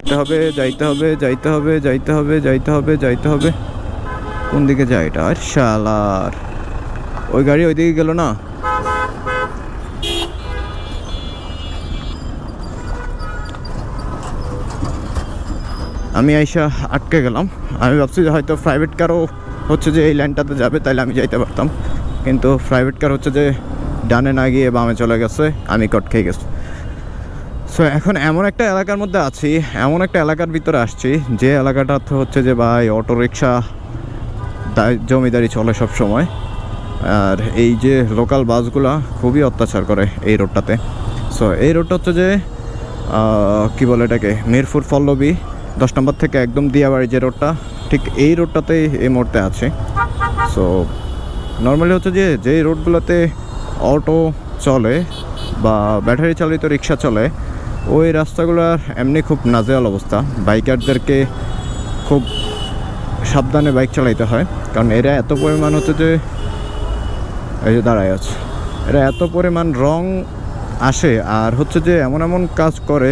যাইতে হবে যাইতে হবে যাইতে হবে যাইতে হবে যাইতে হবে যাইতে হবে। কোন দিকে যায় এটা? আর শালার ওই গাড়ি ওইদিকে গেল না। আমি আইসা আটকে গেলাম। আমি ভাবছি যে হয়তো প্রাইভেট কারও হচ্ছে যে এই লাইনটাতে যাবে, তাইলে আমি যাইতে পারতাম, কিন্তু প্রাইভেট কার হচ্ছে যে ডানে না গিয়ে বামে চলে গেছে, আমি কট খেয়ে গেছি। সো এখন এমন একটা এলাকার মধ্যে আছি, এমন একটা এলাকার ভিতরে আসছি যে এলাকাটা হচ্ছে যে ভাই অটোরিকশা জমিদারি চলে সব সময়। আর এই যে লোকাল বাসগুলা খুবই অত্যাচার করে এই রোডটাতে। সো এই রোডটা হচ্ছে যে কী বলে এটাকে, মিরপুর পল্লবী 10 নম্বর থেকে একদম দিয়াবাড়ি যে রোডটা, ঠিক এই রোডটাতেই এই মুহূর্তে আছে। সো নর্মালি হচ্ছে যে যেই রোডগুলোতে অটো চলে বা ব্যাটারি চালিত রিক্সা চলে, ওই রাস্তাগুলোর এমনি খুব নাজেহাল অবস্থা। বাইকারদেরকে খুব সাবধানে বাইক চালাইতে হয়, কারণ এরা এত পরিমাণ হচ্ছে যে এই যে দাঁড়ায় আছে, এরা এত পরিমাণ রং আসে আর হচ্ছে যে এমন এমন কাজ করে